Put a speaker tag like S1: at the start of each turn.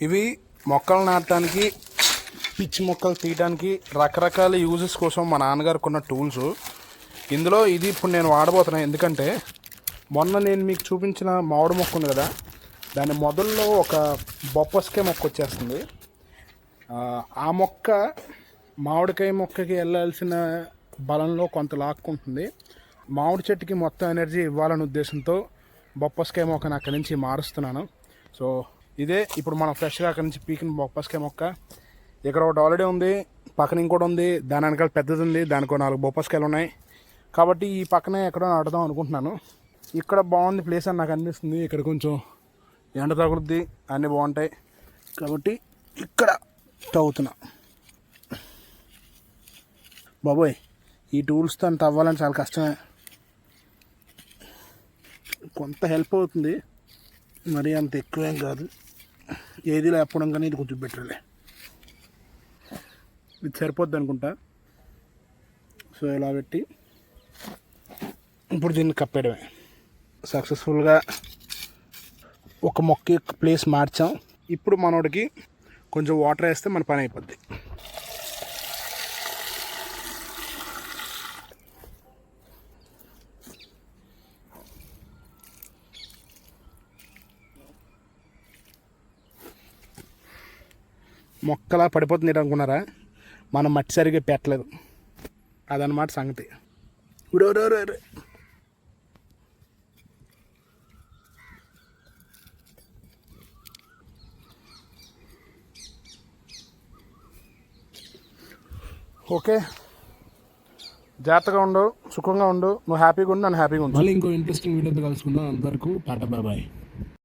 S1: ఇవి మొక్కలు నాటడానికి, పిచ్చి మొక్కలు తీయడానికి, రకరకాల యూజెస్ కోసం మా నాన్నగారు కొన్న టూల్స్. ఇందులో ఇది ఇప్పుడు నేను వాడబోతున్నాను. ఎందుకంటే మొన్న నేను మీకు చూపించిన మామిడి మొక్క ఉంది కదా, దాని మొదల్లో ఒక బొప్పస్కాయ మొక్క వచ్చేస్తుంది. ఆ మొక్క మామిడికాయ మొక్కకి వెళ్ళాల్సిన బలంలో కొంత లాక్కుంటుంది. మామిడి చెట్టుకి మొత్తం ఎనర్జీ ఇవ్వాలనే ఉద్దేశంతో బొప్పస్కాయ మొక్కను అక్కడి నుంచి మారుస్తున్నాను. సో ఇదే ఇప్పుడు మనం ఫ్రెష్గా అక్కడి నుంచి పీకిన బొప్పస్కాయ మొక్క. ఇక్కడ ఒకటి ఆల్రెడీ ఉంది, పక్కన ఇంకోటి ఉంది, దాని వెనకాల పెద్దది ఉంది, దానికి 4 బొప్పస్కాయలు ఉన్నాయి. కాబట్టి ఈ పక్కనే ఎక్కడో నాటుదాం అనుకుంటున్నాను. ఇక్కడ బాగుంది ప్లేస్ అని నాకు అనిపిస్తుంది. ఇక్కడ కొంచెం ఎండ తగులుద్ది, అన్నీ బాగుంటాయి కాబట్టి ఇక్కడ తవ్వుతున్నా. బాబోయ్, ఈ టూల్స్తో అంత అవ్వాలని చాలా కష్టమే. కొంత హెల్ప్ అవుతుంది, మరీ అంత ఎక్కువేం కాదు. ఏది లేకపోవడం కానీ ఇది కొంచెం బెటర్లే. ఇది సరిపోద్ది అనుకుంటా. సో ఇలా పెట్టి ఇప్పుడు దీన్ని కప్పేయడమే. సక్సెస్ఫుల్గా ఒక మొక్క ప్లేస్ మార్చాం. ఇప్పుడు మనోడికి కొంచెం వాటర్ వేస్తే మన పని అయిపోద్ది. మొక్కలా పడిపోతుంది అనుకున్నారా? మనం మట్టి సరిగ్గా పెట్టలేదు, అదనమాట సంగతి. ఓకే, జాగ్రత్తగా ఉండు, సుఖంగా ఉండు, నువ్వు హ్యాపీగా ఉండు, నన్ను హ్యాపీగా ఉండు. మళ్ళీ ఇంకో ఇంట్రెస్టింగ్ వీడియోతో కలుసుకుందాం. అంతవరకు టాటా, బాయ్ బాయ్.